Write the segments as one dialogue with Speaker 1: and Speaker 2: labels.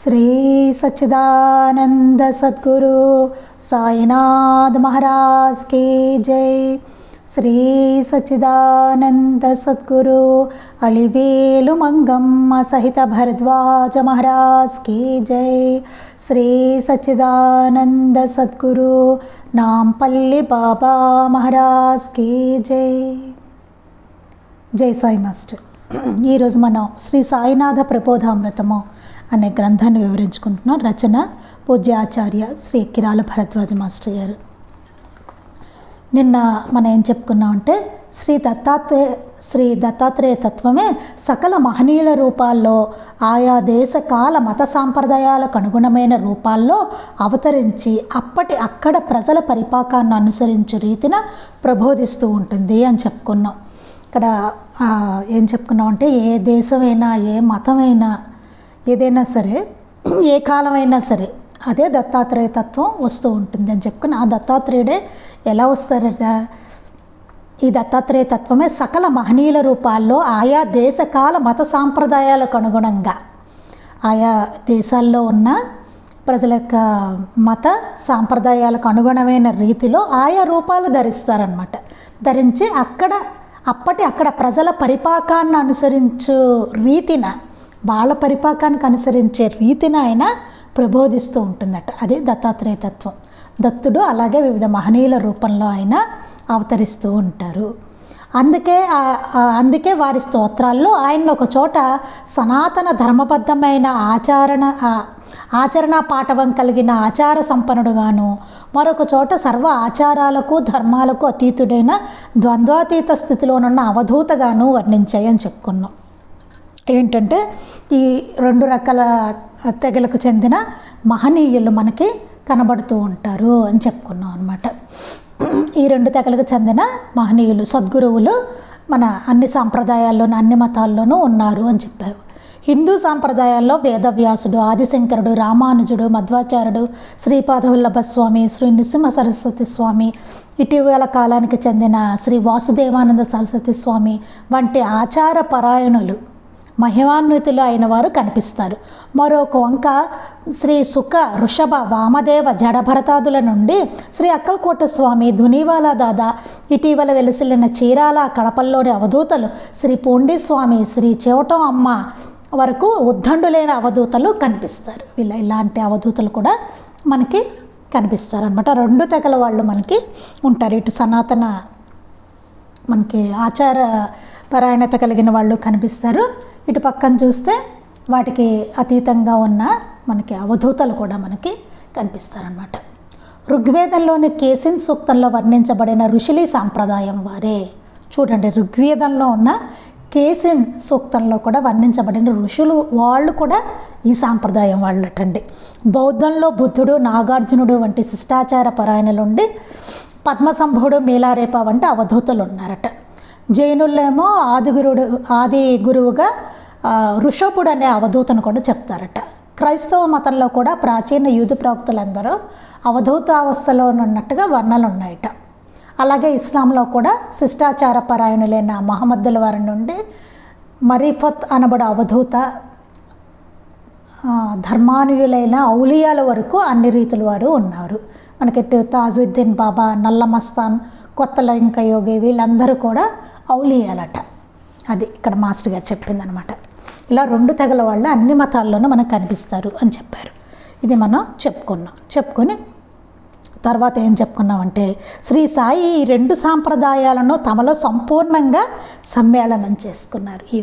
Speaker 1: శ్రీ సచ్చిదానంద సద్గురు సాయినాథ్ మహారాజ్ की जय। శ్రీ సచ్చిదానంద సద్గురు అలివేలు మంగమ్మ సహిత భరద్వాజ మహారాజ్ की जय। శ్రీ సచ్చిదానంద సద్గురు నాంపల్లి బాబా మహారాజ్ की जय। జై సాయి మాస్టర్। ఈరోజు మనం శ్రీ సాయినాథ ప్రబోధామృతము అనే గ్రంథాన్ని వివరించుకుంటున్నాం। రచన పూజ్య ఆచార్య శ్రీ కిరాల భరద్వాజ మాస్టర్ గారు। నిన్న మనం ఏం చెప్పుకున్నామంటే శ్రీ దత్తాత్రేయ తత్వమే సకల మహనీయుల రూపాల్లో ఆయా దేశ కాల మత సాంప్రదాయాలకు అనుగుణమైన రూపాల్లో అవతరించి అక్కడ ప్రజల పరిపాకాన్ని అనుసరించే రీతిన ప్రబోధిస్తూ ఉంటుంది అని చెప్పుకున్నాం। ఇక్కడ ఏం చెప్పుకున్నామంటే ఏ దేశమైనా ఏ మతమైనా ఏదైనా సరే ఏ కాలమైనా సరే అదే దత్తాత్రేయ తత్వం వస్తూ ఉంటుంది అని చెప్పుకుని ఆ దత్తాత్రేయుడే ఎలా వస్తారట, ఈ దత్తాత్రేయ తత్వమే సకల మహనీయుల రూపాల్లో ఆయా దేశకాల మత సాంప్రదాయాలకు అనుగుణంగా ఆయా దేశాల్లో ఉన్న ప్రజల యొక్క మత సాంప్రదాయాలకు అనుగుణమైన రీతిలో ఆయా రూపాలు ధరిస్తారనమాట। ధరించి అక్కడ ప్రజల పరిపాకాన్ని అనుసరించు రీతిన వాళ్ళ పరిపాకానికి అనుసరించే రీతిని ఆయన ప్రబోధిస్తూ ఉంటుందట। అది దత్తాత్రేయ తత్వం। దత్తుడు అలాగే వివిధ మహనీయుల రూపంలో ఆయన అవతరిస్తూ ఉంటారు। అందుకే వారి స్తోత్రాల్లో ఆయన ఒక చోట సనాతన ధర్మబద్ధమైన ఆచరణ పాఠవం కలిగిన ఆచార సంపన్నుడుగాను, మరొక చోట సర్వ ఆచారాలకు ధర్మాలకు అతీతుడైన ద్వంద్వాతీత స్థితిలోనున్న అవధూతగాను వర్ణించాయని చెప్పుకున్నాం। ఏంటంటే ఈ రెండు రకాల తెగలకు చెందిన మహనీయులు మనకి కనబడుతూ ఉంటారు అని చెప్పుకున్నాం అనమాట। ఈ రెండు తెగలకు చెందిన మహనీయులు సద్గురువులు మన అన్ని సాంప్రదాయాల్లోనూ అన్ని మతాల్లోనూ ఉన్నారు అని చెప్పారు। హిందూ సాంప్రదాయాల్లో వేదవ్యాసుడు, ఆదిశంకరుడు, రామానుజుడు, మధ్వాచార్యుడు, శ్రీపాదవల్లభ స్వామి, శ్రీ నృసింహ సరస్వతి స్వామి, ఇటీవల కాలానికి చెందిన శ్రీ వాసుదేవానంద సరస్వతి స్వామి వంటి ఆచార పరాయణులు మహిమాన్వితులు అయిన వారు కనిపిస్తారు। మరొక వంక శ్రీ సుఖ, వృషభ, వామదేవ, జడభరతాదుల నుండి శ్రీ అక్కలకోట స్వామి, ధునివాలా దాదా, ఇటీవల వెలిసిల్లిన చీరాల కడపల్లోని అవధూతలు శ్రీ పూండి స్వామి, శ్రీ చెవటం అమ్మ వరకు ఉద్దండులైన అవధూతలు కనిపిస్తారు। ఇలాంటి అవధూతలు కూడా మనకి కనిపిస్తారు అనమాట। రెండు తెగల వాళ్ళు మనకి ఉంటారు। ఇటు సనాతన మనకి ఆచార పరాయణత కలిగిన వాళ్ళు కనిపిస్తారు, ఇటు పక్కన చూస్తే వాటికి అతీతంగా ఉన్న మనకి అవధూతలు కూడా మనకి కనిపిస్తారనమాట। ఋగ్వేదంలోని కేసిన్ సూక్తంలో వర్ణించబడిన ఋషులి సాంప్రదాయం వారే। చూడండి, ఋగ్వేదంలో ఉన్న కేసిన్ సూక్తంలో కూడా వర్ణించబడిన ఋషులు వాళ్ళు కూడా ఈ సాంప్రదాయం వాళ్ళటండి। బౌద్ధంలో బుద్ధుడు, నాగార్జునుడు వంటి శిష్టాచార పరాయణులుండి పద్మసంభుడు, మేలారేప వంటి అవధూతలు ఉన్నారట। జైనులేమో ఆది గురువుగా ఋషభుడు అనే అవధూతను కూడా చెప్తారట। క్రైస్తవ మతంలో కూడా ప్రాచీన యూదు ప్రవక్తలందరూ అవధూత అవస్థలో ఉన్నట్టుగా వర్ణనలు ఉన్నాయట। అలాగే ఇస్లాంలో కూడా శిష్టాచార పరాయణులైన మహమ్మద్దుల వారి నుండి మరీఫత్ అనబడు అవధూత, ధర్మానుయులైన ఔలియాల వరకు అన్ని రీతుల వారు ఉన్నారు మనకి। తాజుద్దీన్ బాబా, నల్ల మస్తాన్, కొత్త లైంక యోగి వీళ్ళందరూ కూడా ఔలియాలట। అది ఇక్కడ మాస్టర్ గారు చెప్పిందనమాట। ఇలా రెండు తెగల వాళ్ళు అన్ని మతాల్లోనూ మనకు కనిపిస్తారు అని చెప్పారు। ఇది మనం చెప్పుకొని తర్వాత ఏం చెప్పుకున్నామంటే శ్రీ సాయి ఈ రెండు సాంప్రదాయాలను తమలో సంపూర్ణంగా సమ్మేళనం చేసుకున్నారు। ఈ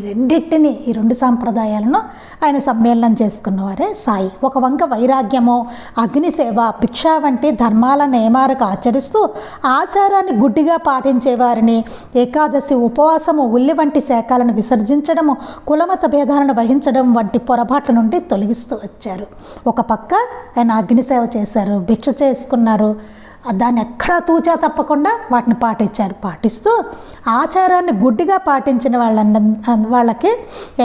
Speaker 1: రెండు సాంప్రదాయాలను ఆయన సమ్మేళనం చేసుకున్నవారే సాయి। ఒక వంక వైరాగ్యము, అగ్నిసేవ, భిక్ష వంటి ధర్మాల నియమాలకు ఆచరిస్తూ ఆచారాన్ని గుడ్డిగా పాటించేవారిని, ఏకాదశి, ఉపవాసము, ఉల్లి వంటి శాఖలను విసర్జించడము, కులమత భేదాలను వహించడం వంటి పొరపాట్ల నుండి తొలగిస్తూ వచ్చారు। ఒక పక్క ఆయన అగ్నిసేవ చేశారు, భిక్ష చేసుకున్నారు, దాన్ని ఎక్కడా తూచా తప్పకుండా వాటిని పాటిస్తూ ఆచారాన్ని గుడ్డిగా పాటించిన వాళ్ళకి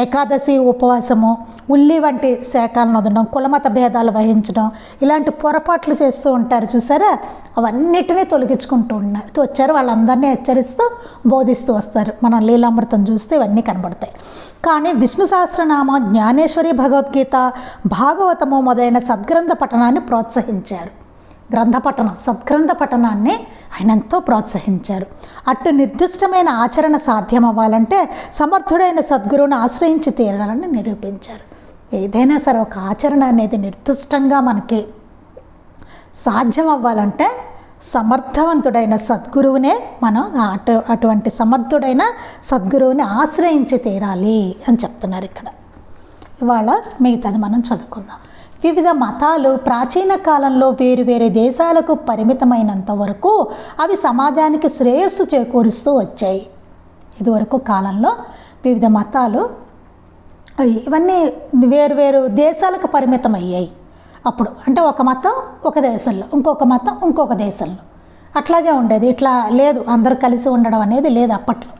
Speaker 1: ఏకాదశి ఉపవాసము, ఉల్లి వంటి శాఖలను వదలడం, కులమత భేదాలు వహించడం, ఇలాంటి పొరపాట్లు చేస్తూ ఉంటారు చూసారా, అవన్నిటినీ తొలగించుకుంటూ వచ్చారు. వాళ్ళందరినీ హెచ్చరిస్తూ బోధిస్తూ వస్తారు. మనం లీలామృతం చూస్తే ఇవన్నీ కనబడతాయి. కానీ విష్ణు సహస్రనామం, జ్ఞానేశ్వరి, భగవద్గీత, భాగవతము మొదలైన సద్గ్రంథ పఠనాన్ని ప్రోత్సహించారు. సద్గ్రంథ పఠనాన్ని ఆయన ఎంతో ప్రోత్సహించారు. అటు నిర్దిష్టమైన ఆచరణ సాధ్యం అవ్వాలంటే సమర్థుడైన సద్గురువుని ఆశ్రయించి తీరాలని నిరూపించారు. ఏదైనా సరే ఒక ఆచరణ అనేది నిర్దిష్టంగా మనకి సాధ్యం అవ్వాలంటే సమర్థవంతుడైన సద్గురువునే మనం అటువంటి సమర్థుడైన సద్గురువుని ఆశ్రయించి తీరాలి అని చెప్తున్నారు ఇక్కడ. ఇవాళ మిగతాది మనం చదువుకుందాం. వివిధ మతాలు ప్రాచీన కాలంలో వేరు దేశాలకు పరిమితమైనంత వరకు అవి సమాజానికి శ్రేయస్సు చేకూరుస్తూ వచ్చాయి. ఇదివరకు కాలంలో వివిధ మతాలు ఇవన్నీ వేరు దేశాలకు పరిమితమయ్యాయి. అప్పుడు అంటే ఒక మతం ఒక దేశంలో, ఇంకొక మతం ఇంకొక దేశంలో, అట్లాగే ఉండేది. ఇట్లా లేదు, అందరూ కలిసి ఉండడం అనేది లేదు అప్పట్లో.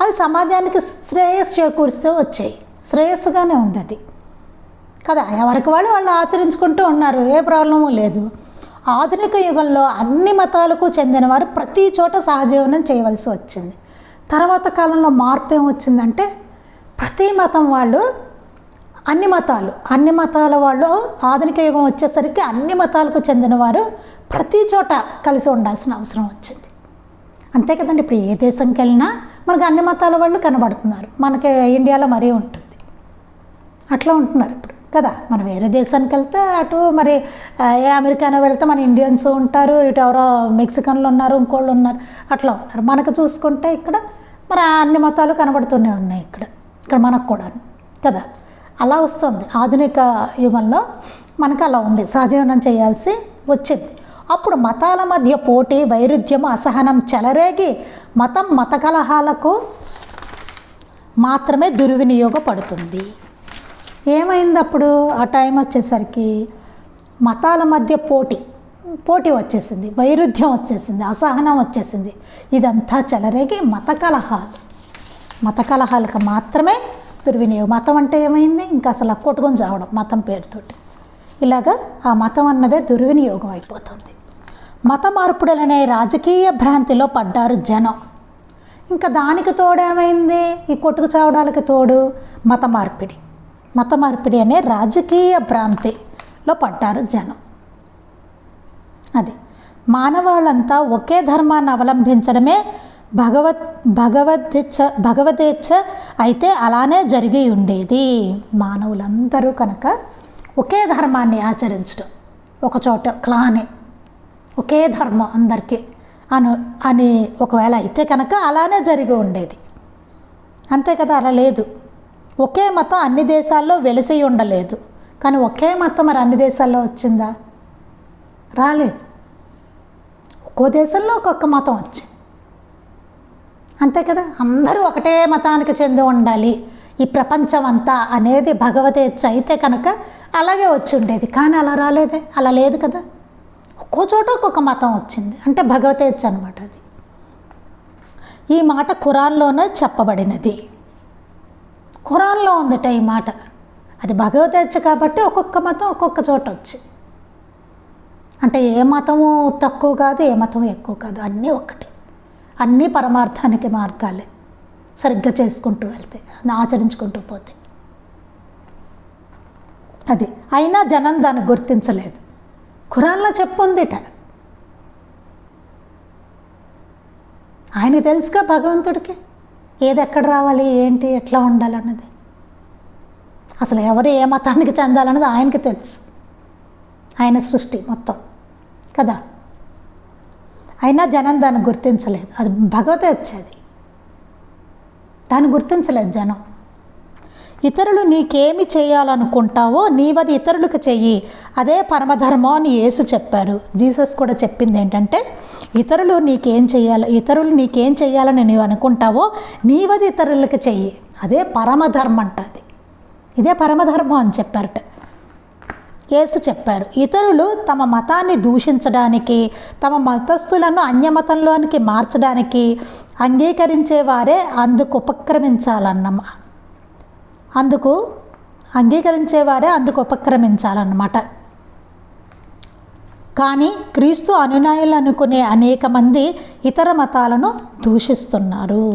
Speaker 1: అవి సమాజానికి శ్రేయస్సు చేకూరుస్తూ వచ్చాయి. శ్రేయస్సుగానే ఉంది అది కదా. ఎవరికి వాళ్ళు ఆచరించుకుంటూ ఉన్నారు, ఏ ప్రాబ్లము లేదు. ఆధునిక యుగంలో అన్ని మతాలకు చెందిన వారు ప్రతి చోట సహజీవనం చేయవలసి వచ్చింది. తర్వాత కాలంలో మార్పు ఏమొచ్చిందంటే ప్రతి మతం వాళ్ళు అన్ని మతాల వాళ్ళు ఆధునిక యుగం వచ్చేసరికి అన్ని మతాలకు చెందిన వారు ప్రతి చోట కలిసి ఉండాల్సిన అవసరం వచ్చింది. అంతే కదండి. ఇప్పుడు ఏ దేశంకి వెళ్ళినా మనకు అన్ని మతాల వాళ్ళు కనబడుతున్నారు. మనకి ఇండియాలో మరీ ఉంటుంది, అట్లా ఉంటున్నారు ఇప్పుడు కదా. మనం వేరే దేశానికి వెళ్తే అటు మరి ఏ అమెరికానో వెళ్తే మన ఇండియన్స్ ఉంటారు, ఇటు ఎవరో మెక్సికన్లు ఉన్నారు, ఇంకోళ్ళు ఉన్నారు, అట్లా ఉన్నారు. మనకు చూసుకుంటే ఇక్కడ మరి అన్ని మతాలు కనబడుతూనే ఉన్నాయి ఇక్కడ మనకు కూడా కదా. అలా వస్తుంది. ఆధునిక యుగంలో మనకు అలా ఉంది, సహజీవనం చేయాల్సి వచ్చింది. అప్పుడు మతాల మధ్య పోటీ, వైరుధ్యం, అసహనం చెలరేగి మత కలహాలకు మాత్రమే దుర్వినియోగపడుతుంది. ఏమైంది అప్పుడు? ఆ టైం వచ్చేసరికి మతాల మధ్య పోటీ వచ్చేసింది, వైరుధ్యం వచ్చేసింది, అసహనం వచ్చేసింది. ఇదంతా చెలరేగి మత కలహాలకు మాత్రమే దుర్వినియోగం. మతం అంటే ఏమైంది? ఇంకా అసలు కొట్టుకొని చావడం మతం పేరుతోటి. ఇలాగా ఆ మతం అన్నదే దుర్వినియోగం అయిపోతుంది. మత మార్పుడలనే రాజకీయ భ్రాంతిలో పడ్డారు జనం. ఇంకా దానికి తోడేమైంది? ఈ కొట్టుకు చావడానికి తోడు మత మార్పిడి అనే రాజకీయ భ్రాంతిలో పడ్డారు జనం. అది మానవాళ్ళంతా ఒకే ధర్మాన్ని అవలంబించడమే భగవదేచ్ఛ అయితే అలానే జరిగి ఉండేది. మానవులందరూ కనుక ఒకే ధర్మాన్ని ఆచరించడం, ఒక చోట క్లానే ఒకే ధర్మం అందరికీ అని ఒకవేళ అయితే కనుక అలానే జరిగి ఉండేది. అంతే కదా. అలా లేదు. ఒకే మతం అన్ని దేశాల్లో వెలిసి ఉండలేదు. కానీ ఒకే మతం మరి అన్ని దేశాల్లో వచ్చిందా? రాలేదు. ఒక్కో దేశంలో ఒక్కొక్క మతం వచ్చింది. అంతే కదా. అందరూ ఒకటే మతానికి చెంది ఉండాలి ఈ ప్రపంచం అంతా అనేది భగవదేచ్ఛ అయితే కనుక అలాగే వచ్చి ఉండేది. కానీ అలా రాలేదే, అలా లేదు కదా. ఒక్కో చోట ఒక్కొక్క మతం వచ్చింది అంటే భగవదేచ్ఛ అనమాట అది. ఈ మాట ఖురాన్లోనే చెప్పబడినది. ఖురాన్లో ఉందట ఈ మాట. అది భగవదేచ్ఛ కాబట్టి ఒక్కొక్క మతం ఒక్కొక్క చోట వచ్చింది. అంటే ఏ మతము తక్కువ కాదు, ఏ మతం ఎక్కువ కాదు, అన్నీ ఒకటి. అన్నీ పరమార్థానికి మార్గాలే, సరిగ్గా చేసుకుంటూ వెళ్తే, ఆచరించుకుంటూ పోతే. అది అయినా జనం దాన్ని గుర్తించలేదు. ఖురాన్లో చెప్పుందిట. ఆయనకు తెలుసుగా భగవంతుడికి ఏది ఎక్కడ రావాలి, ఏంటి, ఎట్లా ఉండాలన్నది. అసలు ఎవరు ఏ మతానికి చెందాలన్నది ఆయనకి తెలుసు. ఆయన సృష్టి మొత్తం కదా. అయినా జనం దాన్ని గుర్తించలేదు. అది భగవదేచ్ఛ, అది దాన్ని గుర్తించలేదు జనం. ఇతరులు నీకేమి చేయాలనుకుంటావో నీవది ఇతరులకు చెయ్యి, అదే పరమధర్మం అని యేసు చెప్పారు. జీసస్ కూడా చెప్పింది ఏంటంటే ఇతరులు నీకేం చేయాలని నీవు అనుకుంటావో నీవది ఇతరులకు చెయ్యి, అదే పరమధర్మం అంట. అది ఇదే పరమధర్మం అని చెప్పారట. యేసు చెప్పారు, ఇతరులు తమ మతాన్ని దూషించడానికి, తమ మతస్థులను అన్యమతంలోనికి మార్చడానికి అంగీకరించేవారే అందుకు ఉపక్రమించాలన్నమాట. కానీ క్రీస్తు అనునాయులు అనుకునే అనేక మంది ఇతర మతాలను దూషిస్తున్నారు.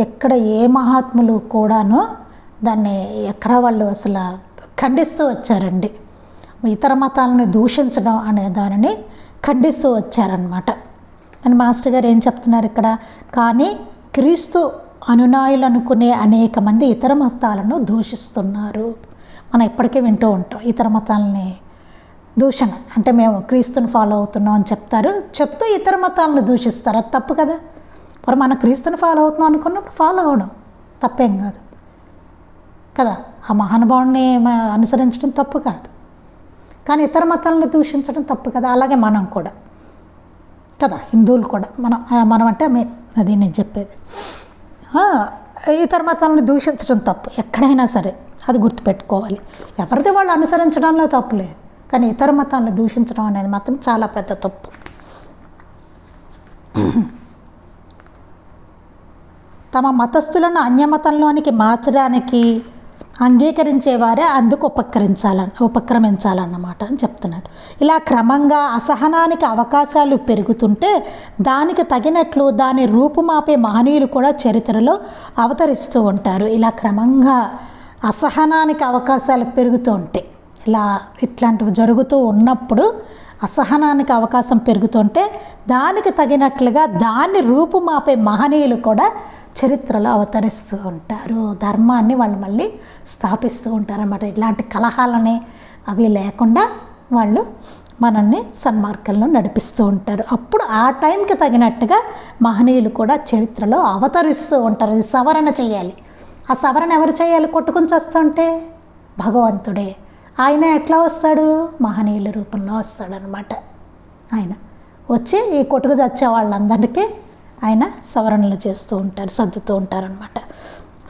Speaker 1: ఎక్కడ ఏ మహాత్ములు కూడాను దాన్ని ఎక్కడ వాళ్ళు అసలు ఖండిస్తూ వచ్చారండి. ఇతర మతాలను దూషించడం అనే దానిని ఖండిస్తూ వచ్చారనమాట. అని మాస్టర్ గారు ఏం చెప్తున్నారు ఇక్కడ, కానీ క్రీస్తు అనునాయులు అనుకునే అనేక మంది ఇతర మతాలను దూషిస్తున్నారు. మనం ఇప్పటికే వింటూ ఉంటాం ఇతర మతాలని దూషణ. అంటే మేము క్రీస్తుని ఫాలో అవుతున్నాం అని చెప్తూ ఇతర మతాలను దూషిస్తారు. అది తప్పు కదా. మరి మనం క్రీస్తుని ఫాలో అవుతున్నాం అనుకున్నప్పుడు ఫాలో అవడం తప్పేం కాదు కదా. ఆ మహానుభావుని అనుసరించడం తప్పు కాదు, కానీ ఇతర మతాలను దూషించడం తప్పు కదా. అలాగే మనం కూడా కదా, హిందువులు కూడా మనం అంటే అది నేను చెప్పేది, ఇతర మతాలను దూషించడం తప్పు ఎక్కడైనా సరే, అది గుర్తుపెట్టుకోవాలి. ఎవరిది వాళ్ళు అనుసరించడంలో తప్పులేదు, కానీ ఇతర మతాలను దూషించడం అనేది మాత్రం చాలా పెద్ద తప్పు. తమ మతస్థులను అన్యమతంలోనికి మార్చడానికి అంగీకరించేవారే అందుకు ఉపక్రమించాలన్నమాట అని చెప్తున్నాడు. ఇలా క్రమంగా అసహనానికి అవకాశాలు పెరుగుతుంటే దానికి తగినట్లు దాని రూపుమాపే మహనీయులు కూడా చరిత్రలో అవతరిస్తూ ఉంటారు. ఇలా క్రమంగా అసహనానికి అవకాశాలు పెరుగుతూ ఉంటాయి. ఇట్లాంటివి జరుగుతూ ఉన్నప్పుడు అసహనానికి అవకాశం పెరుగుతుంటే దానికి తగినట్లుగా దాన్ని రూపుమాపే మహనీయులు కూడా చరిత్రలో అవతరిస్తూ ఉంటారు. ధర్మాన్ని వాళ్ళు మళ్ళీ స్థాపిస్తూ ఉంటారన్నమాట. ఇలాంటి కలహాలని అవి లేకుండా వాళ్ళు మనల్ని సన్మార్గంలో నడిపిస్తూ ఉంటారు. అప్పుడు ఆ టైంకి తగినట్టుగా మహనీయులు కూడా చరిత్రలో అవతరిస్తూ ఉంటారు. అది సవరణ చేయాలి. ఆ సవరణ ఎవరు చేయాలి? కొట్టుకుని చేస్తుంటే భగవంతుడే. ఆయన ఎట్లా వస్తాడు? మహనీయుల రూపంలో వస్తాడనమాట. ఆయన వచ్చి ఈ కొట్టుకు చచ్చే వాళ్ళందరికీ ఆయన సవరణలు చేస్తూ ఉంటారు, సర్దుతూ ఉంటారనమాట.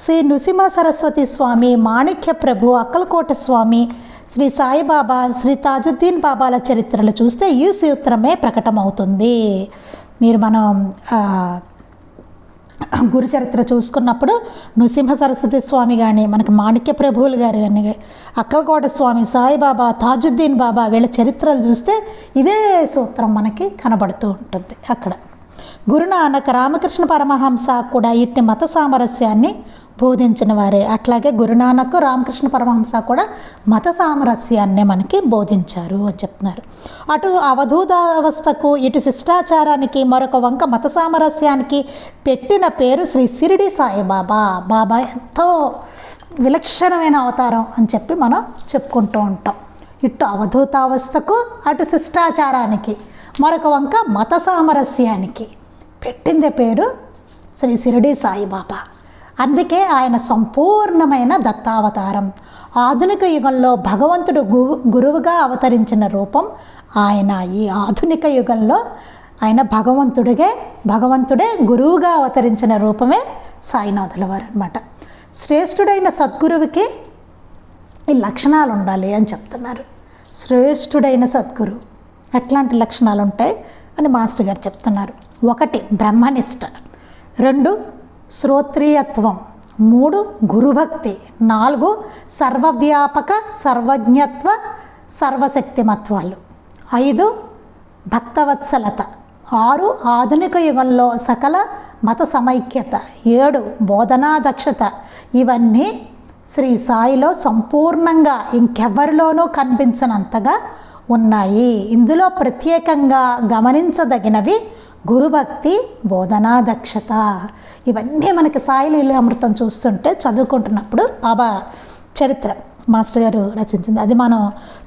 Speaker 1: శ్రీ నృసింహ సరస్వతి స్వామి, మాణిక్య ప్రభు, అక్కలకోట స్వామి, శ్రీ సాయిబాబా, శ్రీ తాజుద్దీన్ బాబాల చరిత్రలు చూస్తే ఈ సూత్రమే ప్రకటమవుతుంది. మనం గురు చరిత్ర చూసుకున్నప్పుడు నృసింహ సరస్వతి స్వామి కానీ, మనకి మాణిక్య ప్రభువులు గారు కానీ, అక్కలకోట స్వామి, సాయిబాబా, తాజుద్దీన్ బాబా వీళ్ళ చరిత్రలు చూస్తే ఇదే సూత్రం మనకి కనబడుతూ ఉంటుంది. అక్కడ గురునానక్, రామకృష్ణ పరమహంస కూడా ఇట్టి మత సామరస్యాన్ని బోధించిన వారే. అట్లాగే గురునానక్, రామకృష్ణ పరమహంస కూడా మత సామరస్యాన్నే మనకి బోధించారు అని చెప్తున్నారు. అటు అవధూతావస్థకు, ఇటు శిష్టాచారానికి, మరొక వంక మత సామరస్యానికి పెట్టిన పేరు శ్రీ షిరిడి సాయిబాబా. బాబా ఎంతో విలక్షణమైన అవతారం అని చెప్పి మనం చెప్పుకుంటూ ఉంటాం. ఇటు అవధూతావస్థకు, అటు శిష్టాచారానికి, మరొక వంక మత సామరస్యానికి పెట్టిందే పేరు శ్రీ షిరిడి సాయిబాబా. అందుకే ఆయన సంపూర్ణమైన దత్తావతారం. ఆధునిక యుగంలో భగవంతుడు గురువుగా అవతరించిన రూపం ఆయన. ఈ ఆధునిక యుగంలో ఆయన భగవంతుడే గురువుగా అవతరించిన రూపమే సాయినాథుల వారు అనమాట. శ్రేష్ఠుడైన సద్గురువుకి ఈ లక్షణాలు ఉండాలి అని చెప్తున్నారు. శ్రేష్ఠుడైన సద్గురువు ఎట్లాంటి లక్షణాలు ఉంటాయి అని మాస్టర్ గారు చెప్తున్నారు. 1 బ్రహ్మనిష్ట, 2 శ్రోత్రియత్వం, 3 గురుభక్తి, 4 సర్వవ్యాపక సర్వజ్ఞత్వ సర్వశక్తిమత్వాలు, 5 భక్తవత్సలత, 6 ఆధునిక యుగంలో సకల మత సమైక్యత, 7 బోధనా దక్షత. ఇవన్నీ శ్రీ సాయిలో సంపూర్ణంగా ఇంకెవ్వరిలోనూ కనిపించనంతగా ఉన్నాయి. ఇందులో ప్రత్యేకంగా గమనించదగినవి గురుభక్తి, బోధనా దక్షత. ఇవన్నీ మనకి సాయి లీలామృతం చూస్తుంటే చదువుకుంటున్నప్పుడు బాబా చరిత్ర మాస్టర్ గారు రచించింది, అది మనం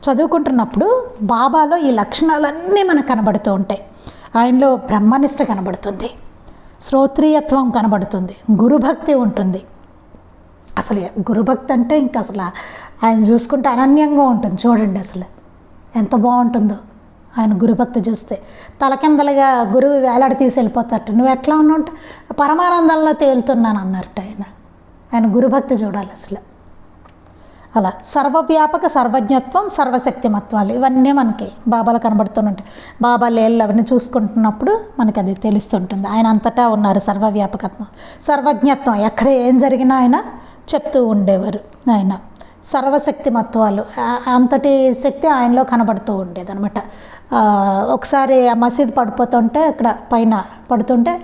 Speaker 1: చదువుకుంటున్నప్పుడు బాబాలో ఈ లక్షణాలన్నీ మనకు కనబడుతూ ఉంటాయి. ఆయనలో బ్రహ్మనిష్ట కనబడుతుంది, శ్రోత్రియత్వం కనబడుతుంది, గురుభక్తి ఉంటుంది. అసలు గురుభక్తి అంటే ఇంకా అసలు ఆయన చూసుకుంటే అనన్యంగా ఉంటుంది. చూడండి అసలు ఎంత బాగుంటుందో ఆయన గురుభక్తి చూస్తే. తలకిందలుగా గురువు వేలాడి తీసి వెళ్ళిపోతారట. నువ్వు ఎట్లా ఉన్నావు? పరమానందంలో తేలుతున్నాను అన్నారట ఆయన గురుభక్తి చూడాలి అసలు. అలా సర్వవ్యాపక సర్వజ్ఞత్వం సర్వశక్తిమత్వాలు ఇవన్నీ మనకి బాబాలో కనబడుతుంటాయి. బాబా లేళ్ళు అవన్నీ చూసుకుంటున్నప్పుడు మనకి అది తెలుస్తుంటుంది. ఆయన అంతటా ఉన్నారు. సర్వవ్యాపకత్వం సర్వజ్ఞత్వం ఎక్కడ ఏం జరిగినా ఆయన చెప్తూ ఉండేవారు. ఆయన సర్వశక్తిమత్వాలు అంతటి శక్తి ఆయనలో కనబడుతూ ఉండేది అనమాట. ఒకసారి ఆ మసీదు పడిపోతుంటే అక్కడ పైన పడుతుంటే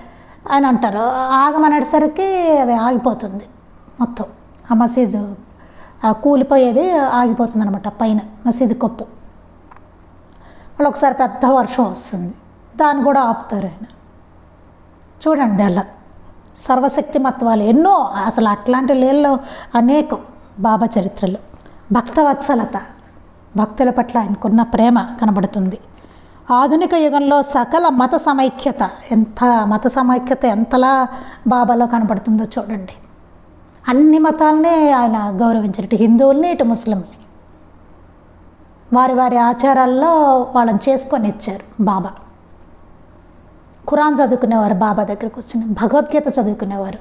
Speaker 1: ఆయన అంటారు ఆగమనేసరికి అది ఆగిపోతుంది. మొత్తం ఆ మసీదు కూలిపోయేది ఆగిపోతుంది అనమాట. పైన మసీదు కొప్పు వాళ్ళు ఒకసారి పెద్ద వర్షం వస్తుంది, దాన్ని కూడా ఆపుతారు ఆయన. చూడండి అలా సర్వశక్తిమత్వాలు ఎన్నో, అసలు అట్లాంటి లీలలో అనేకం బాబా చరిత్రలో. భక్తవత్సలత, భక్తుల పట్ల ఆయనకున్న ప్రేమ కనబడుతుంది. ఆధునిక యుగంలో సకల మత సమైక్యత, మత సమైక్యత ఎంతలా బాబాలో కనబడుతుందో చూడండి. అన్ని మతాలనే ఆయన గౌరవించారు, ఇటు హిందువుల్ని ఇటు ముస్లింలని. వారి వారి ఆచారాల్లో వాళ్ళని చేసుకొని ఇచ్చారు బాబా. ఖురాన్ చదువుకునేవారు బాబా దగ్గరకు వచ్చి, భగవద్గీత చదువుకునేవారు.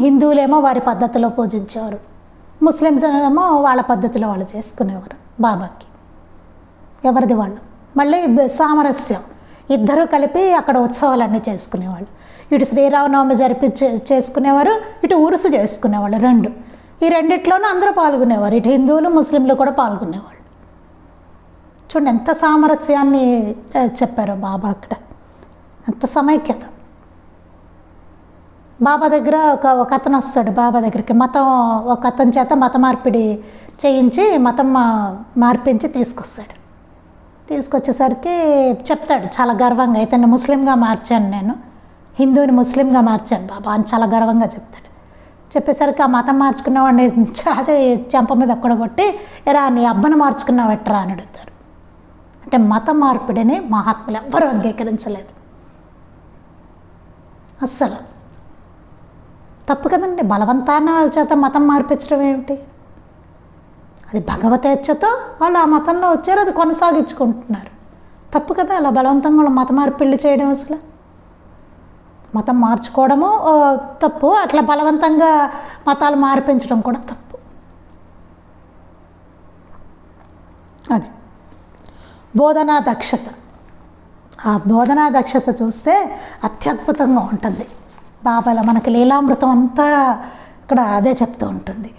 Speaker 1: హిందువులేమో వారి పద్ధతిలో పూజించేవారు, ముస్లిమ్స్ ఏమో వాళ్ళ పద్ధతిలో వాళ్ళు చేసుకునేవారు బాబాకి, ఎవరిది వాళ్ళు. మళ్ళీ సామరస్యం, ఇద్దరూ కలిపి అక్కడ ఉత్సవాలన్నీ చేసుకునేవాళ్ళు. ఇటు శ్రీరామనవమి చేసుకునేవారు, ఇటు ఉరుసు చేసుకునేవాళ్ళు. ఈ రెండిట్లోనూ అందరూ పాల్గొనేవారు. ఇటు హిందువులు ముస్లింలు కూడా పాల్గొనేవాళ్ళు. చూడండి ఎంత సామరస్యాన్ని చెప్పారో బాబా అక్కడ, ఎంత సమైక్యత. బాబా దగ్గర ఒక అతను వస్తాడు బాబా దగ్గరికి, ఒక అతని చేత మత మార్పిడి చేయించి మతం మార్పించి తీసుకొస్తాడు. తీసుకొచ్చేసరికి చెప్తాడు చాలా గర్వంగా, ఇతన్ని ముస్లింగా మార్చాను నేను, హిందువుని ముస్లింగా మార్చాను బాబా అని చాలా గర్వంగా చెప్తాడు. చెప్పేసరికి ఆ మతం మార్చుకున్నవాడిని చెంప మీద అక్కడ కొట్టి, ఎరా నీ అబ్బను మార్చుకున్నావెట్రా అని అడుగుతారు. అంటే మత మార్పిడిని మహాత్ములు ఎవ్వరూ అంగీకరించలేదు అస్సలు. తప్పు కదండి, బలవంతాన వాళ్ళ చేత మతం మార్పించడం ఏమిటి? అది భగవతేచ్ఛతో వాళ్ళు ఆ మతంలో వచ్చారు, అది కొనసాగించుకుంటున్నారు. తప్పు కదా అలా బలవంతంగా వాళ్ళు మత మార్పిళ్ళు చేయడం. అసలు మతం మార్చుకోవడము తప్పు, అట్లా బలవంతంగా మతాలు మార్పించడం కూడా తప్పు. అది బోధనా దక్షత. ఆ బోధనా దక్షత చూస్తే అత్యద్భుతంగా ఉంటుంది. బాబాలో మనకి లీలామృతం అంతా ఇక్కడ అదే చెప్తూ ఉంటుంది.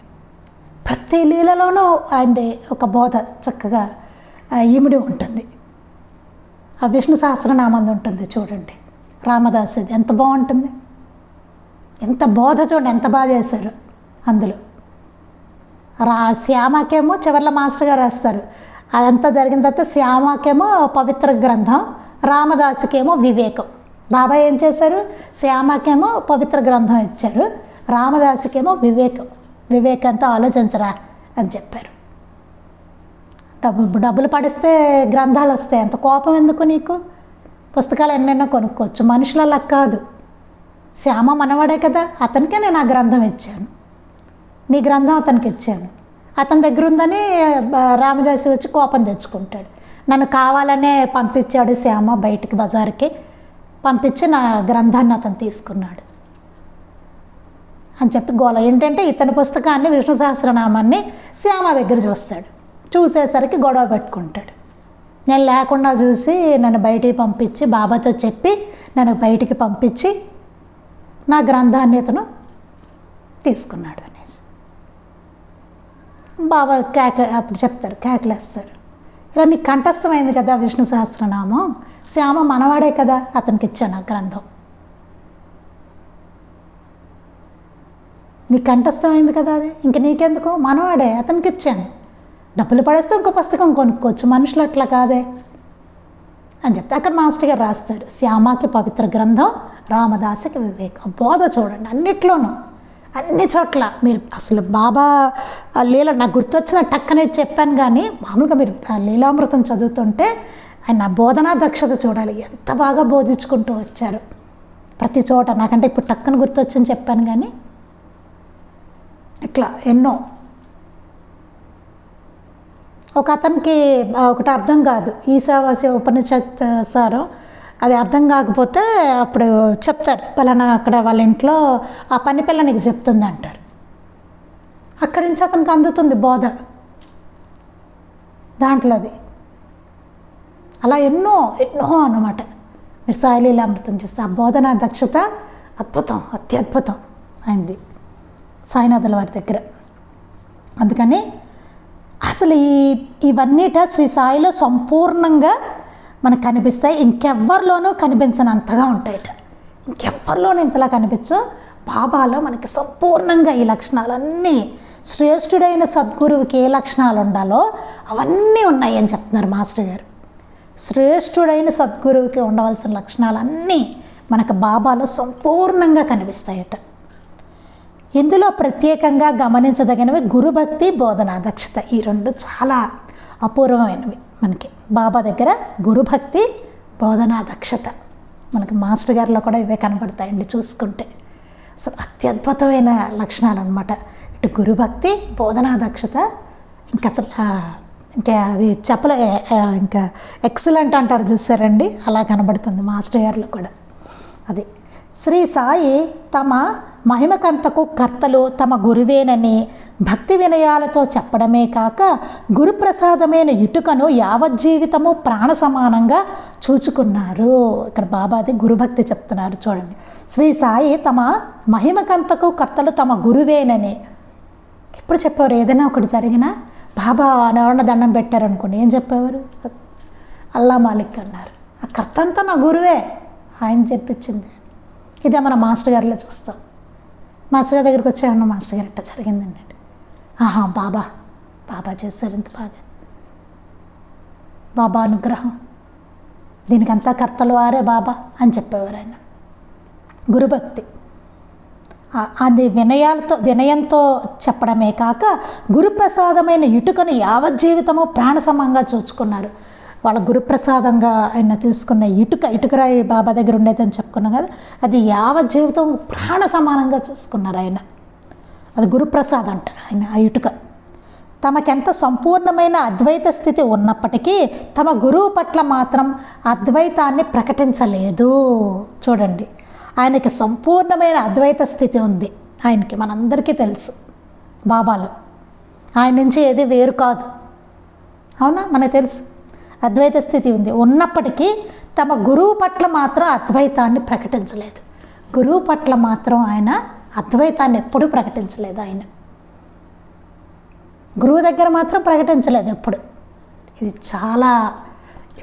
Speaker 1: ప్రతి లీలలోనూ ఆయనది ఒక బోధ చక్కగా ఇమిడి ఉంటుంది. ఆ విష్ణు సహస్రనామం ఉంటుంది చూడండి, రామదాసుది ఎంత బాగుంటుంది, ఎంత బోధ చూడండి, ఎంత బాగా చేశారు అందులో. శ్యామకేమో చివర్ల మాస్టర్ గారు రాస్తారు, అదంతా జరిగిన తర్వాత శ్యామకేమో పవిత్ర గ్రంథం, రామదాసుకేమో వివేకం. బాబా ఏం చేశారు, శ్యామకేమో పవిత్ర గ్రంథం ఇచ్చారు, రామదాసుకేమో వివేకంతో ఆలోచించరా అని చెప్పారు. డబ్బులు పడిస్తే గ్రంథాలు వస్తాయి, అంత కోపం ఎందుకు నీకు? పుస్తకాలు ఎన్నెన్నో కొనుక్కోవచ్చు, మనుషులలా కాదు. శ్యామ మనవాడే కదా, అతనికే నేను ఆ గ్రంథం ఇచ్చాను, నీ గ్రంథం అతనికి ఇచ్చాను. అతని దగ్గర ఉందని రామదాసు వచ్చి కోపం తెచ్చుకుంటాడు. నన్ను కావాలనే పంపించాడు శ్యామ బయటికి, బజార్కి పంపించి నా గ్రంథాన్ని అతను తీసుకున్నాడు అని చెప్పి గోల. ఏంటంటే ఇతని పుస్తకాన్ని విష్ణు సహస్రనామాన్ని శ్యామ దగ్గర చూస్తాడు, చూసేసరికి గొడవ పెట్టుకుంటాడు. నేను లేకుండా చూసి నన్ను బయటికి పంపించి, బాబాతో చెప్పి నన్ను బయటికి పంపించి నా గ్రంథాన్ని అతను తీసుకున్నాడు అనేసి బాబా అప్పుడు చెప్తారు, కేకలేస్తారు. ఇలా నీకు కంఠస్థమైంది కదా విష్ణు సహస్రనామం, శ్యామ మనవాడే కదా, అతనికి ఇచ్చాను ఆ గ్రంథం. నీకు కంఠస్థమైంది కదా అది, ఇంక నీకెందుకు, మనవాడే అతనికి ఇచ్చాను. డబ్బులు పడేస్తే ఇంకో పుస్తకం కొనుక్కోవచ్చు, మనుషులు అట్లా కాదే అని చెప్తే అక్కడ మాస్టర్ గారు రాస్తారు, శ్యామకి పవిత్ర గ్రంథం, రామదాసుకి వివేకం. బోధ చూడండి అన్నిట్లోనూ, అన్ని చోట్ల. మీరు అసలు బాబా లీల నాకు గుర్తొచ్చిన టక్కనే చెప్పాను, కానీ మామూలుగా మీరు లీలామృతం చదువుతుంటే ఆయన బోధనా దక్షత చూడాలి, ఎంత బాగా బోధించుకుంటూ వచ్చారు ప్రతి చోట. నాకంటే ఇప్పుడు టక్కన గుర్తొచ్చని చెప్పాను, కానీ ఇట్లా ఎన్నో. ఒక అతనికి ఒకటి అర్థం కాదు, ఈశావాస్య ఉపనిషత్ సారు, అది అర్థం కాకపోతే అప్పుడు చెప్తారు, పలానా అక్కడ వాళ్ళ ఇంట్లో ఆ పని పిల్ల నీకు చెప్తుంది అంటారు. అక్కడి నుంచి అతనికి అందుతుంది బోధ దాంట్లోది. అలా ఎన్నో ఎన్నో అన్నమాట. మీరు సాయిలీలామృతం చూస్తే ఆ బోధనా దక్షత అద్భుతం, అత్యద్భుతం అయింది సాయినాథుల వారి దగ్గర. అందుకని అసలు ఇవన్నీట శ్రీ సాయిలో సంపూర్ణంగా మనకు కనిపిస్తాయి. ఇంకెవ్వరిలోనూ కనిపించనంతగా ఉంటాయట. ఇంకెవ్వరిలోనూ ఇంతలా కనిపించో బాబాలో మనకి సంపూర్ణంగా ఈ లక్షణాలన్నీ, శ్రేష్ఠుడైన సద్గురువుకి ఏ లక్షణాలు ఉండాలో అవన్నీ ఉన్నాయి అని చెప్తున్నారు మాస్టర్ గారు. శ్రేష్ఠుడైన సద్గురువుకి ఉండవలసిన లక్షణాలన్నీ మనకు బాబాలో సంపూర్ణంగా కనిపిస్తాయట. ఇందులో ప్రత్యేకంగా గమనించదగినవి గురుభక్తి, బోధనా దక్షత. ఈ రెండు చాలా అపూర్వమైనవి మనకి బాబా దగ్గర. గురుభక్తి, బోధనా దక్షత మనకి మాస్టర్ గారిలో కూడా ఇవే కనబడతాయండి చూసుకుంటే. అసలు అత్యద్భుతమైన లక్షణాలు అనమాట. ఇటు గురుభక్తి, బోధనా దక్షత, ఇంకా అసలు ఇంకా అది ఇంకా ఎక్సలెంట్ అంటారు చూసారండి, అలా కనబడుతుంది మాస్టర్ గారిలో కూడా. అది శ్రీ సాయి తమ మహిమకంతకు కర్తలు తమ గురువేనని భక్తి వినయాలతో చెప్పడమే కాక గురుప్రసాదమైన ఇటుకను యావజ్జీవితము ప్రాణ సమానంగా చూచుకున్నారు. ఇక్కడ బాబాది గురుభక్తి చెప్తున్నారు చూడండి. శ్రీ సాయి తమ మహిమకంతకు కర్తలు తమ గురువేనని ఎప్పుడు చెప్పేవారు? ఏదైనా ఒకటి జరిగినా బాబా ఎవరన్నా దండం పెట్టారనుకోండి ఏం చెప్పేవారు? అల్లా మాలిక్ అన్నారు. ఆ కర్త అంతా నా గురువే, ఆయన చెప్పించింది. ఇదే మన మాస్టర్ గారిలో చూస్తాం. మాస్టర్ గారి దగ్గరికి వచ్చామన్నా మాస్టర్ గారు ఎట్లా జరిగిందండి, ఆహా బాబా చేశారు ఇంత బాగా, బాబా అనుగ్రహం, దీనికంతా కర్తలు వారే బాబా అని చెప్పేవారు ఆయన. గురుభక్తి అది వినయంతో చెప్పడమే కాక గురుప్రసాదమైన ఇటుకను యావజ్జీవితము ప్రాణసమంగా చూచుకున్నారు. వాళ్ళ గురుప్రసాదంగా ఆయన తీసుకున్న ఇటుకరాయి బాబా దగ్గర ఉండేదని చెప్పుకున్నాం కదా, అది యావజ్జీవితం ప్రాణ సమానంగా చూసుకున్నారు ఆయన. అది గురుప్రసాదం అంట ఆయన ఆ ఇటుక. తమకెంత సంపూర్ణమైన అద్వైత స్థితి ఉన్నప్పటికీ తమ గురువు పట్ల మాత్రం అద్వైతాన్ని ప్రకటించలేదు. చూడండి, ఆయనకి సంపూర్ణమైన అద్వైత స్థితి ఉంది ఆయనకి, మనందరికీ తెలుసు. బాబాలో ఆయన నుంచి ఏది వేరు కాదు, అవునా? మనకు తెలుసు అద్వైత స్థితి ఉంది. ఉన్నప్పటికీ తమ గురువు పట్ల మాత్రం అద్వైతాన్ని ప్రకటించలేదు. గురువు పట్ల మాత్రం ఆయన అద్వైతాన్ని ఎప్పుడూ ప్రకటించలేదు. ఆయన గురువు దగ్గర మాత్రం ప్రకటించలేదు ఎప్పుడు. ఇది చాలా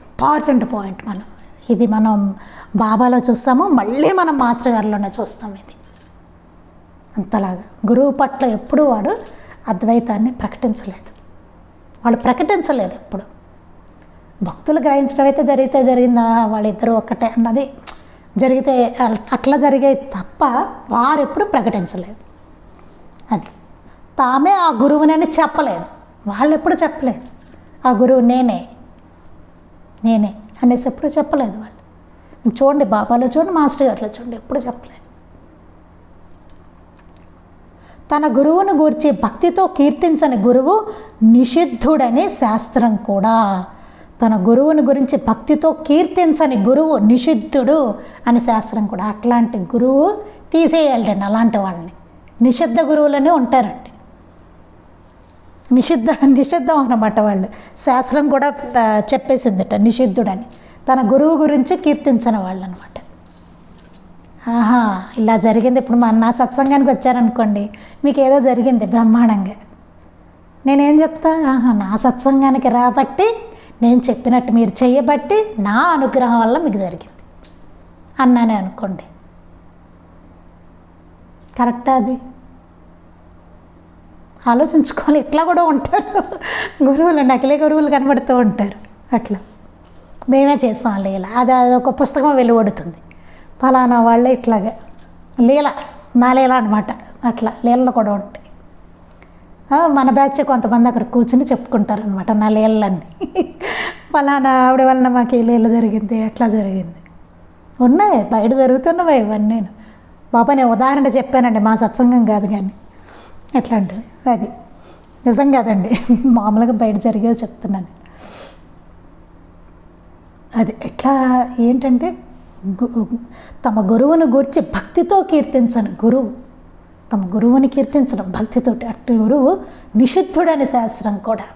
Speaker 1: ఇంపార్టెంట్ పాయింట్. ఇది మనం బాబాలో చూస్తాము, మళ్ళీ మనం మాస్టర్ గారిలోనే చూస్తాం. ఇది అంతలాగా గురువు పట్ల ఎప్పుడు వాడు అద్వైతాన్ని ప్రకటించలేదు, వాళ్ళు ప్రకటించలేదు ఎప్పుడు. భక్తులు గ్రహించడం అయితే జరిగిందా, వాళ్ళిద్దరూ ఒక్కటే అన్నది జరిగితే అట్లా జరిగే తప్ప వారు ఎప్పుడు ప్రకటించలేదు. అది తామే ఆ గురువునని చెప్పలేదు, వాళ్ళు ఎప్పుడు చెప్పలేదు. ఆ గురువు నేనే అనేసి ఎప్పుడు చెప్పలేదు వాళ్ళు. చూడండి బాబాలో చూడండి, మాస్టర్ గారిలో చూడండి, ఎప్పుడు చెప్పలేదు. తన గురువును గూర్చి భక్తితో కీర్తించని గురువు నిషిద్ధుడని శాస్త్రం కూడా. తన గురువుని గురించి భక్తితో కీర్తించని గురువు నిషిద్ధుడు అని శాస్త్రం కూడా. అట్లాంటి గురువు తీసేయాలండి, అలాంటి వాళ్ళని. నిషిద్ధ గురువులనే ఉంటారండి, నిషిద్ధం అన్నమాట వాళ్ళు. శాస్త్రం కూడా చెప్పేసిందట నిషిద్ధుడని. తన గురువు గురించి కీర్తించని వాళ్ళు అనమాట. ఇలా జరిగింది. ఇప్పుడు నా సత్సంగానికి వచ్చారనుకోండి, మీకు ఏదో జరిగింది బ్రహ్మాండంగా, నేనేం చెప్తా? నా సత్సంగానికి రాబట్టి, నేను చెప్పినట్టు మీరు చేయబట్టి, నా అనుగ్రహం వల్ల మీకు జరిగింది అన్నానే అనుకోండి. కరెక్టా? అది ఆలోచించుకోవాలి. ఇట్లా కూడా ఉంటారు గురువులు, నకిలీ గురువులు కనబడుతూ ఉంటారు. అట్లా మేమే చేస్తాం లీల, అది ఒక పుస్తకం వెలువడుతుంది, ఫలానా వాళ్ళే ఇట్లాగా లీల, నా లీల అనమాట. అట్లా లీలలు కూడా ఉంటాయి. మన బ్యాచ్ కొంతమంది అక్కడ కూర్చుని చెప్పుకుంటారు అనమాట నా లీలన్నీ. ఫలానా ఆవిడ వలన మాకు ఈ లీల జరిగింది, అట్లా జరిగింది. ఉన్నాయి, బయట జరుగుతున్నవే ఇవన్నీ. బాబా నేను ఉదాహరణ చెప్పానండి, మా సత్సంగం కాదు కానీ ఎట్లాంటిది. అది నిజం కాదండి, మామూలుగా బయట జరిగేవి చెప్తున్నాను. అది ఎట్లా ఏంటంటే తమ గురువును గూర్చి భక్తితో కీర్తించని గురువు తమ గురువుని కీర్తించడం భక్తితోటి. అట్టి గురువు నిషిద్ధుడని శాస్త్రం కూడా.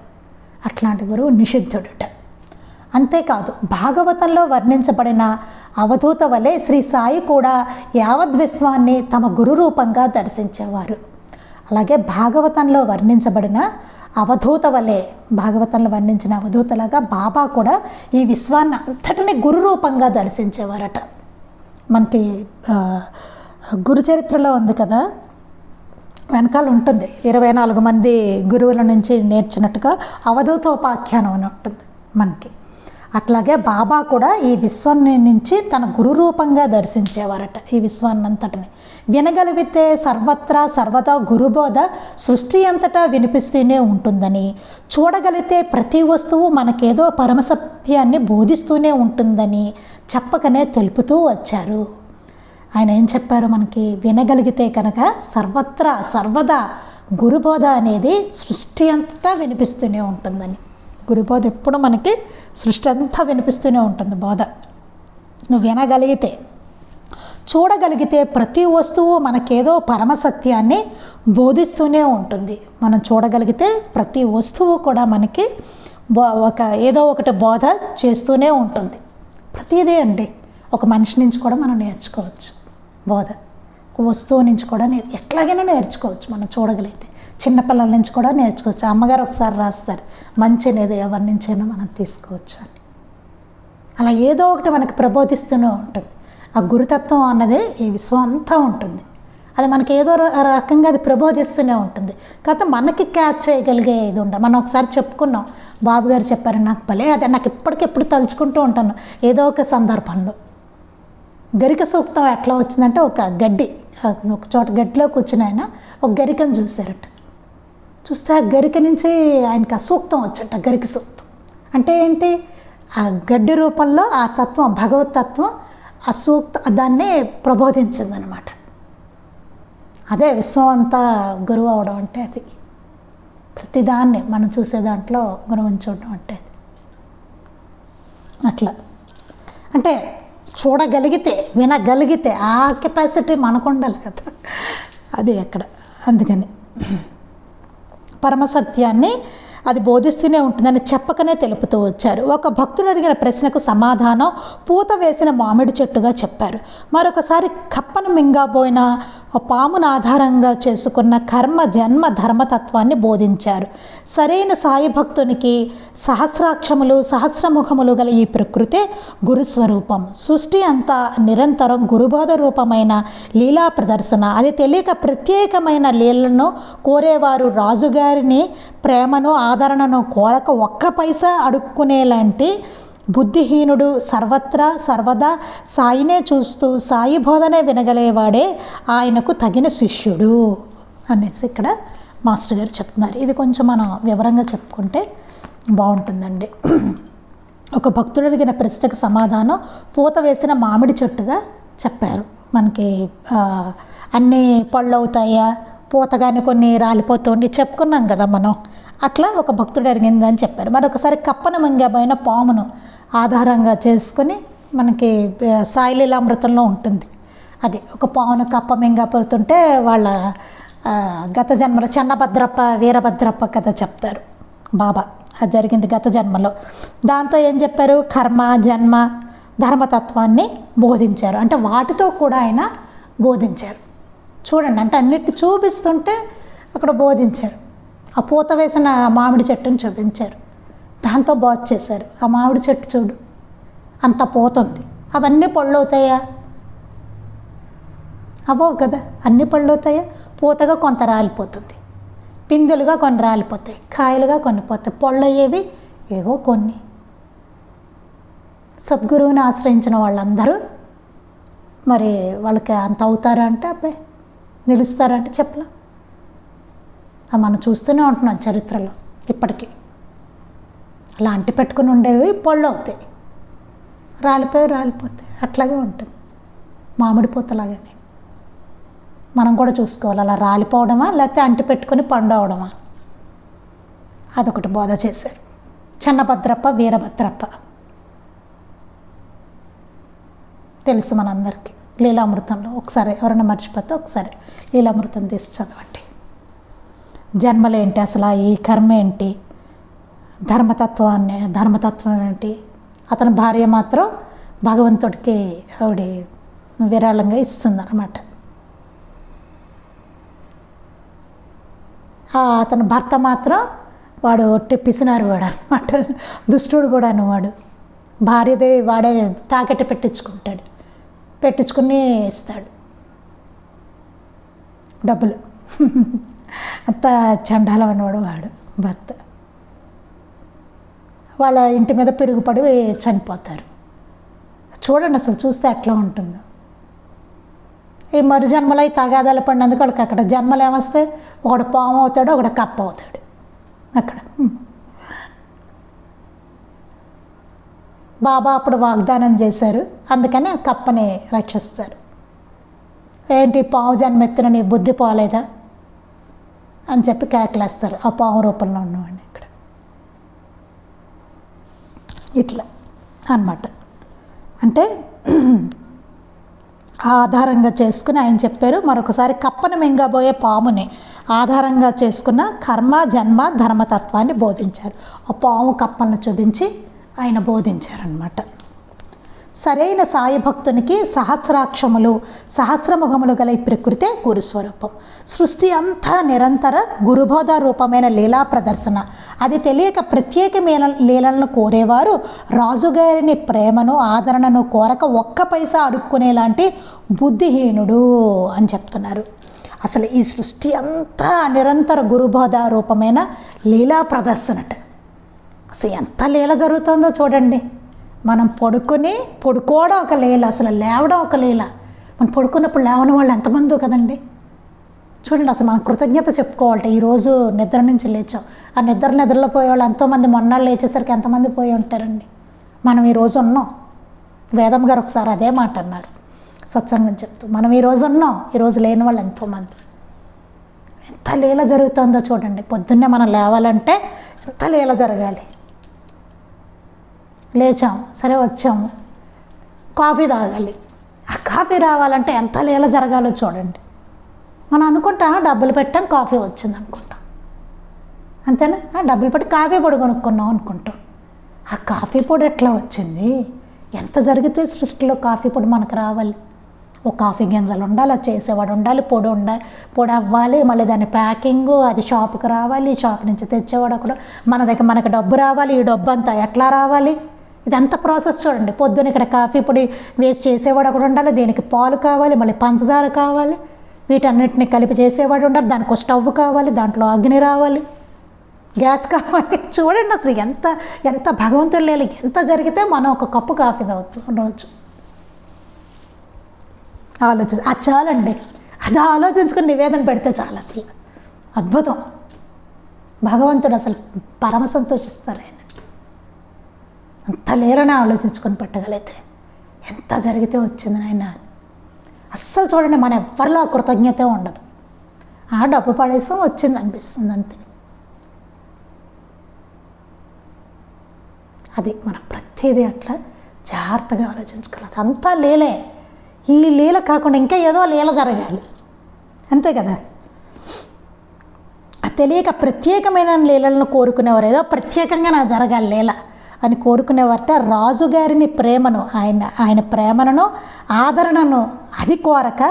Speaker 1: అట్లాంటి గురువు నిషిద్ధుడుట. అంతేకాదు భాగవతంలో వర్ణించబడిన అవధూత వలె శ్రీ సాయి కూడా యావద్ విశ్వాన్ని తమ గురు రూపంగా దర్శించేవారు. అలాగే భాగవతంలో వర్ణించబడిన అవధూత వలె, భాగవతంలో వర్ణించిన అవధూతలాగా బాబా కూడా ఈ విశ్వాన్ని అంతటిని గురు రూపంగా దర్శించేవారట. మనకి గురు చరిత్రలో ఉంది కదా, వెనకాల ఉంటుంది 24 మంది గురువుల నుంచి నేర్చినట్టుగా అవధూతోపాఖ్యానం అని ఉంటుంది మనకి. అట్లాగే బాబా కూడా ఈ విశ్వాన్ని నుంచి తన గురు రూపంగా దర్శించేవారట. ఈ విశ్వాన్నంతటిని వినగలిగితే సర్వత్రా సర్వదా గురుబోధ సృష్టి అంతటా వినిపిస్తూనే ఉంటుందని, చూడగలిగితే ప్రతి వస్తువు మనకేదో పరమసత్యాన్ని బోధిస్తూనే ఉంటుందని చెప్పకనే తెలుపుతూ వచ్చారు. ఆయన ఏం చెప్పారు మనకి? వినగలిగితే కనుక సర్వత్రా సర్వదా గురుబోధ అనేది సృష్టి అంతటా వినిపిస్తూనే ఉంటుందని. గురుబోధ ఎప్పుడు మనకి సృష్టి అంతా వినిపిస్తూనే ఉంటుంది బోధ. నువ్వు వినగలిగితే, చూడగలిగితే ప్రతి వస్తువు మనకేదో పరమసత్యాన్ని బోధిస్తూనే ఉంటుంది. మనం చూడగలిగితే ప్రతి వస్తువు కూడా మనకి ఏదో ఒకటి బోధ చేస్తూనే ఉంటుంది. ప్రతిదీ అండి. ఒక మనిషి నుంచి కూడా మనం నేర్చుకోవచ్చు బోధ. ఒక వస్తువు నుంచి కూడా ఎట్లాగైనా నేర్చుకోవచ్చు మనం చూడగలిగితే. చిన్నపిల్లల నుంచి కూడా నేర్చుకోవచ్చు. అమ్మగారు ఒకసారి రాస్తారు, మంచి అనేది ఎవరి నుంచైనా మనం తీసుకోవచ్చు అని. అలా ఏదో ఒకటి మనకి ప్రబోధిస్తూనే ఉంటుంది. ఆ గురుతత్వం అన్నది ఈ విశ్వం అంతా ఉంటుంది. అది మనకి ఏదో రకంగా అది ప్రబోధిస్తూనే ఉంటుంది. కాకపోతే మనకి క్యాచ్ చేయగలిగే ఇది ఉండదు. మనం ఒకసారి చెప్పుకున్నాం, బాబు గారు చెప్పారు నాకు భలే, అదే నాకు ఇప్పటికెప్పుడు తలుచుకుంటూ ఉంటాను ఏదో ఒక సందర్భంలో. గరిక సూక్తం ఎట్లా వచ్చిందంటే, ఒక గడ్డి, ఒక చోట గడ్డిలో కూర్చుని ఆయన ఒక గరికను చూశారట. చూస్తే ఆ గరిక నుంచి ఆయనకి ఆ సూక్తం వచ్చట. గరిక సూక్తం అంటే ఏంటి? ఆ గడ్డి రూపంలో ఆ తత్వం, భగవత్ తత్వం, ఆ దాన్ని ప్రబోధించిందనమాట. అదే విశ్వం అంతా గురువు అవడం అంటే అది. ప్రతిదాన్ని మనం చూసే దాంట్లో గురువుని చూడడం అంటే అది. అట్లా అంటే చూడగలిగితే, వినగలిగితే ఆ కెపాసిటీ మనకు ఉండాలి కదా, అది ఎక్కడ. అందుకని పరమసత్యాన్ని అది బోధిస్తూనే ఉంటుందని చెప్పకనే తెలుపుతూ వచ్చారు. ఒక భక్తుడు అడిగిన ప్రశ్నకు సమాధానం పూత వేసిన మామిడి చెట్టుగా చెప్పారు. మరొకసారి కప్పను మింగబోయిన పామును ఆధారంగా చేసుకున్న కర్మ జన్మ ధర్మతత్వాన్ని బోధించారు. సరైన సాయి భక్తునికి సహస్రాక్షములు సహస్రముఖములు గల ఈ ప్రకృతే గురుస్వరూపం. సృష్టి అంతా నిరంతరం గురుబోధ రూపమైన లీలా ప్రదర్శన. అది తెలియక ప్రత్యేకమైన లీలను కోరేవారు రాజుగారిని ప్రేమను ఆదరణను కోరక ఒక్క పైసా అడుక్కునేలాంటి బుద్ధిహీనుడు సర్వత్రా సర్వదా సాయినే చూస్తూ సాయి బోధనే వినగలేవాడే ఆయనకు తగిన శిష్యుడు అనేసి ఇక్కడ మాస్టర్ గారు చెప్తున్నారు. ఇది కొంచెం మనం వివరంగా చెప్పుకుంటే బాగుంటుందండి. ఒక భక్తుడు అడిగిన ప్రశ్నకు సమాధానం పూత వేసిన మామిడి చెట్టుగా చెప్పారు. మనకి అన్నీ పళ్ళు అవుతాయా, పూతగానే కొన్ని రాలిపోతుండి చెప్పుకున్నాం కదా మనం. అట్లా ఒక భక్తుడు అడిగిందని చెప్పారు. మరొకసారి కప్పను మింగబోయిన పామును ఆధారంగా చేసుకొని మనకి సాయిలీలామృతంలో ఉంటుంది. అది ఒక పామును కప్ప మింగపోతుంటే వాళ్ళ గత జన్మలో చెన్నభద్రప్ప వీరభద్రప్ప కథ చెప్తారు బాబా. అది జరిగింది గత జన్మలో. దాంతో ఏం చెప్పారు? కర్మ జన్మ ధర్మతత్వాన్ని బోధించారు. అంటే వాటితో కూడా ఆయన బోధించారు. చూడండి, అంటే అన్నిటిని చూపిస్తుంటే అక్కడ బోధించారు. ఆ పూత వేసిన మామిడి చెట్టుని చూపించారు, దాంతో బోధ చేశారు. ఆ మామిడి చెట్టు చూడు, అంత పూత ఉంది, అవన్నీ పళ్ళు అవుతాయా? అవ్వవు కదా. అన్ని పళ్ళు అవుతాయా? పూతగా కొంత రాలిపోతుంది, పిందెలుగా కొన్ని రాలిపోతాయి, కాయలుగా కొన్ని పోతాయి. పళ్ళు అయ్యేవి ఏవో కొన్ని. సద్గురువుని ఆశ్రయించిన వాళ్ళందరూ మరి వాళ్ళకి అంత అవుతారా అంటే అబ్బాయి నిలుస్తారంటే చెప్పలా. మనం చూస్తూనే ఉంటున్నాం చరిత్రలో ఇప్పటికీ. అలా అంటి పెట్టుకుని ఉండేవి పళ్ళు అవుతాయి, రాలిపోతాయి. అట్లాగే ఉంటుంది మామిడి పూతలాగానే. మనం కూడా చూసుకోవాలి, అలా రాలిపోవడమా లేకపోతే అంటి పెట్టుకొని పండు అవడమా. అదొకటి బోధ చేశారు. చెన్నభద్రప్ప వీరభద్రప్ప తెలుసు మనందరికీ. లీలామృతంలో ఒకసారి ఎవరైనా మర్చిపోతే ఒకసారి లీలామృతం తీసి చదవండి. జన్మలేంటి, అసలు ఈ కర్మ ఏంటి, ధర్మతత్వం ఏంటి. అతని భార్య మాత్రం భగవంతుడికి ఆవిడ విరాళంగా ఇస్తుందన్నమాట. అతని భర్త మాత్రం వాడు పిసినారు వాడు అనమాట, దుష్టుడు కూడాను. వాడు భార్యదే వాడే తాకట్టు పెట్టించుకుని ఇస్తాడు డబ్బులు. అంత చండాలం అన్నవాడు వాడు భర్త. వాళ్ళ ఇంటి మీద పిరుగుపడి చనిపోతారు. చూడండి అసలు చూస్తే ఎట్లా ఉంటుందో. ఈ మరు జన్మలో తగాదాలు పడినందుకు వాడికి అక్కడ జన్మలు ఏమొస్తాయి, ఒకడు పాము అవుతాడు, ఒకడు కప్ప అవుతాడు. అక్కడ బాబా అప్పుడు వాగ్దానం చేశారు, అందుకని ఆ కప్పని రక్షిస్తారు. ఏంటి పాము జన్మెత్తిన నీ బుద్ధి పోలేదా అని చెప్పి కేకలేస్తారు ఆ పాము రూపంలో ఉన్నవాడిని. ఇక్కడ ఇట్లా అన్నమాట. అంటే ఆధారంగా చేసుకుని ఆయన చెప్పారు, మరొకసారి కప్పను మింగబోయే పాముని ఆధారంగా చేసుకున్న కర్మ జన్మ ధర్మతత్వాన్ని బోధించారు. ఆ పాము కప్పలను చూపించి ఆయన బోధించారనమాట. సరైన సాయి భక్తునికి సహస్రాక్షములు సహస్రముఖములు గల ఈ ప్రకృతే గురుస్వరూపం. సృష్టి అంతా నిరంతర గురుబోధ రూపమైన లీలా ప్రదర్శన. అది తెలియక ప్రత్యేకమైన లీలలను కోరేవారు రాజుగారిని ప్రేమను ఆదరణను కోరక ఒక్క పైసా అడుక్కునేలాంటి బుద్ధిహీనుడు అని చెప్తున్నారు. అసలు ఈ సృష్టి అంతా నిరంతర గురుబోధ రూపమైన లీలా ప్రదర్శనట. అసలు ఎంత లీల జరుగుతుందో చూడండి. మనం పడుకోవడం ఒక లీల, అసలు లేవడం ఒక లీల. మనం పడుకున్నప్పుడు లేవని వాళ్ళు ఎంతమందో కదండి. చూడండి అసలు మనం కృతజ్ఞత చెప్పుకోవాలంటే ఈరోజు నిద్ర నుంచి లేచాం. ఆ నిద్రలో పోయేవాళ్ళు ఎంతోమంది మొన్నాళ్ళు లేచేసరికి ఎంతమంది పోయి ఉంటారండి. మనం ఈరోజు ఉన్నాం. వేదం గారు ఒకసారి అదే మాట అన్నారు సత్సంగం చెప్తూ, మనం ఈరోజు ఉన్నాం, ఈరోజు లేని వాళ్ళు ఎంతోమంది. ఎంత లీల జరుగుతుందో చూడండి. పొద్దున్నే మనం లేవాలంటే ఎంత లీల జరగాలి. లేచాం, సరే వచ్చాము, కాఫీ తాగాలి. ఆ కాఫీ రావాలంటే ఎంత లీల జరగాలో చూడండి. మనం అనుకుంటాం డబ్బులు పెట్టాం కాఫీ వచ్చింది అనుకుంటాం, అంతేనా? డబ్బులు పెట్టి కాఫీ పొడి కొనుక్కున్నాం అనుకుంటాం. ఆ కాఫీ పొడి ఎట్లా వచ్చింది, ఎంత జరిగితే సృష్టిలో కాఫీ పొడి మనకు రావాలి. ఓ కాఫీ గింజలు ఉండాలి, అది చేసేవాడు ఉండాలి, పొడి అవ్వాలి, మళ్ళీ దాని ప్యాకింగు, అది షాపుకి రావాలి, షాప్ నుంచి తెచ్చేవాడు అక్కడ, మనకు డబ్బు రావాలి. ఈ డబ్బు అంతా ఎట్లా రావాలి, ఇదంతా ప్రాసెస్ చూడండి. పొద్దున ఇక్కడ కాఫీ పొడి వేసి చేసేవాడు అక్కడ ఉండాలి, దీనికి పాలు కావాలి, మళ్ళీ పంచదార కావాలి, వీటన్నిటిని కలిపి చేసేవాడు ఉండాలి, దానికి స్టవ్ కావాలి, దాంట్లో అగ్ని రావాలి, గ్యాస్ కావాలి. చూడండి అసలు ఎంత భగవంతుడు లేదు. ఎంత జరిగితే మనం ఒక కప్పు కాఫీ తాగుతాం రోజు. అది చాలండి. అది ఆలోచించుకుని నివేదన పెడితే చాలు. అసలు అద్భుతం. భగవంతుడు అసలు పరమ సంతోషిస్తారు. ఆయన అంత లేరనే ఆలోచించుకొని పెట్టగలిగితే ఎంత జరిగితే వచ్చింది ఆయన. అస్సలు చూడండి మన ఎవ్వరిలో కృతజ్ఞత ఉండదు. ఆ డబ్బు పడేసాం వచ్చింది అనిపిస్తుంది అంతే. అది మనం ప్రతిదీ అట్లా జాగ్రత్తగా ఆలోచించుకోవాలి. అంతా లీలే. ఈ లీల కాకుండా ఇంకా ఏదో లీల జరగాలి, అంతే కదా. తెలియక ప్రత్యేకమైన లీలలను కోరుకునేవారు, ఏదో ప్రత్యేకంగా నాకు జరగాలి లీల అని కోరుకునేవారట. రాజుగారిని ప్రేమను ఆయన ప్రేమను ఆదరణను అది కోరక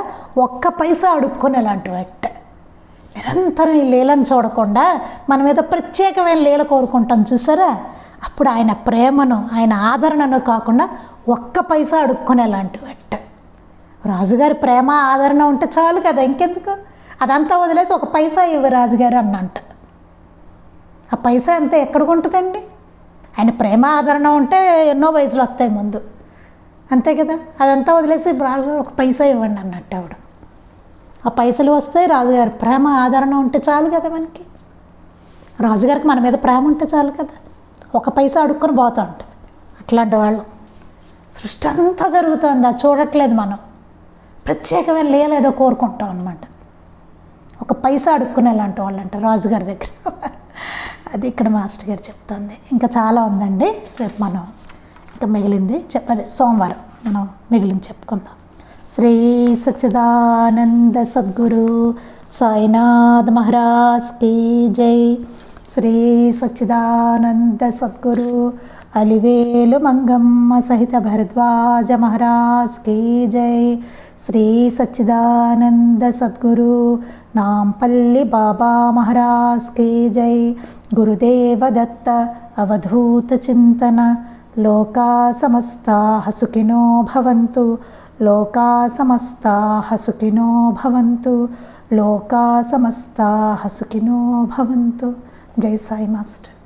Speaker 1: ఒక్క పైసా అడుక్కునేలాంటి వాట. నిరంతరం ఈ లీలను చూడకుండా మనం ఏదో ప్రత్యేకమైన లీల కోరుకుంటాం చూసారా, అప్పుడు ఆయన ప్రేమను ఆయన ఆదరణను కాకుండా ఒక్క పైసా అడుక్కునేలాంటి వాట. రాజుగారి ప్రేమ ఆదరణ ఉంటే చాలు కదా, ఇంకెందుకు. అదంతా వదిలేసి ఒక పైసా ఇవ్వ రాజుగారు అన్నంట. ఆ పైసా అంతా ఎక్కడికి ఉంటుందండి. ఆయన ప్రేమ ఆదరణ ఉంటే ఎన్నో వయసులు వస్తాయి ముందు, అంతే కదా. అదంతా వదిలేసి రాజుగారు ఒక పైసా ఇవ్వండి అన్నట్టు ఆవిడ. ఆ పైసలు వస్తాయి. రాజుగారి ప్రేమ ఆదరణ ఉంటే చాలు కదా మనకి. రాజుగారికి మన మీద ప్రేమ ఉంటే చాలు కదా. ఒక పైసా అడుక్కొని పోతూ ఉంటుంది. అట్లాంటి వాళ్ళు సృష్టి అంతా జరుగుతుంది, అది చూడట్లేదు మనం. ప్రత్యేకమైన లేదో కోరుకుంటాం అన్నమాట. ఒక పైసా అడుక్కునేలాంటి వాళ్ళు అంట రాజుగారి దగ్గర. అది ఇక్కడ మాస్టర్ గారు చెప్తుంది. ఇంకా చాలా ఉందండి. రేపు మనం ఇంకా మిగిలింది అదే సోమవారం మనం మిగిలింది చెప్పుకుందాం. శ్రీ సచ్చిదానంద సద్గురు సాయినాథ్ మహారాజ్ కీ జై. శ్రీ సచ్చిదానంద సద్గురు అలివేలు మంగమ్మ సహిత భరద్వాజ మహారాజ్ కీ జై. శ్రీ సచ్చిదానంద సద్గురు నాంపల్లి బాబా మహారాజ్ కీ జై. గురుదేవ దత్త అవధూత చింతన. లోకా సమస్తాః సుఖినో భవంతు. లోకా సమస్తాః సుఖినో భవంతు. లోకా సమస్తాః సుఖినో భవంతు. జై సాయి మాస్టర్.